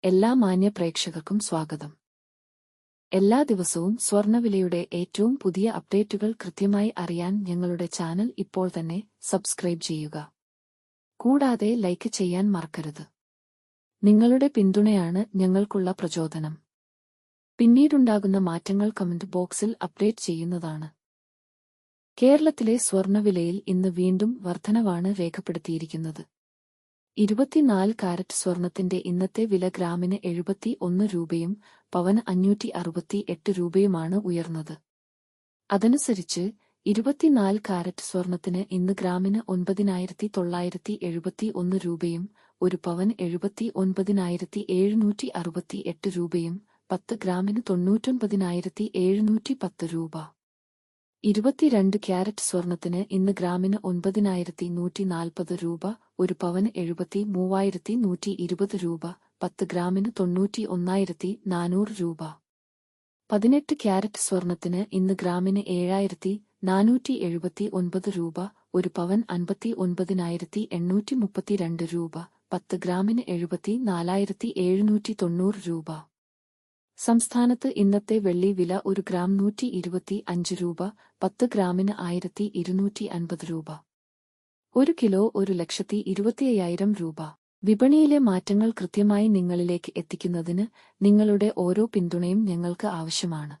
എല്ലാ മാന്യ പ്രേക്ഷകർക്കും സ്വാഗതം. എല്ലാ ദിവസവും സ്വർണ്ണവിലയുടെ ഏറ്റവും പുതിയ അപ്ഡേറ്റുകൾ കൃത്യമായി അറിയാൻ ഞങ്ങളുടെ ചാനൽ ഇപ്പോൾ തന്നെ സബ്സ്ക്രൈബ് ചെയ്യുക. കൂടാതെ ലൈക്ക് ചെയ്യാൻ മറക്കരുത്. നിങ്ങളുടെ പിന്തുണയാണ് ഞങ്ങൾക്കുള്ള പ്രചോദനം. പിന്നീടുണ്ടാകുന്ന മാറ്റങ്ങൾ കമന്റ് ബോക്സിൽ അപ്ഡേറ്റ് ചെയ്യുന്നതാണ്. കേരളത്തിലെ സ്വർണ്ണവിലയിൽ ഇന്ന് വീണ്ടും വർധനവാണ് രേഖപ്പെടുത്തിയിരിക്കുന്നത്. 24 കാരറ്റ് സ്വർണത്തിന്റെ ഇന്നത്തെ വില ഗ്രാമിന് 71 രൂപയും പവന് 568 രൂപയുമാണ് ഉയർന്നത്. അതനുസരിച്ച് 24 കാരറ്റ് സ്വർണത്തിന് ഇന്ന് ഗ്രാമിന് 9,971 രൂപയും ഒരു പവന് 79,768 രൂപയും 10 ഗ്രാമിന് 99,710 രൂപ. 22 ക്യാരറ്റ് സ്വർണത്തിന് ഇന്ന് ഗ്രാമിന് 9,140 രൂപ, ഒരു പവന് 73,120 രൂപ, 10 ഗ്രാമിന് 91,400 രൂപ. 18 ക്യാരറ്റ് സ്വർണത്തിന് ഇന്ന് ഗ്രാമിന് 7,479 രൂപ, ഒരു പവൻ 59,832 രൂപ, 10 ഗ്രാമിന് 74,790 രൂപ. സംസ്ഥാനത്ത് ഇന്നത്തെ വെള്ളി വില ഒരു ഗ്രാം 125 രൂപ, 10 ഗ്രാമിന് 1,250 രൂപ. 1 കിലോ 1,25,000 രൂപ. വിപണിയിലെ മാറ്റങ്ങൾ കൃത്യമായി നിങ്ങളിലേക്ക് എത്തിക്കുന്നതിന് നിങ്ങളുടെ ഓരോ പിന്തുണയും ഞങ്ങൾക്ക് ആവശ്യമാണ്.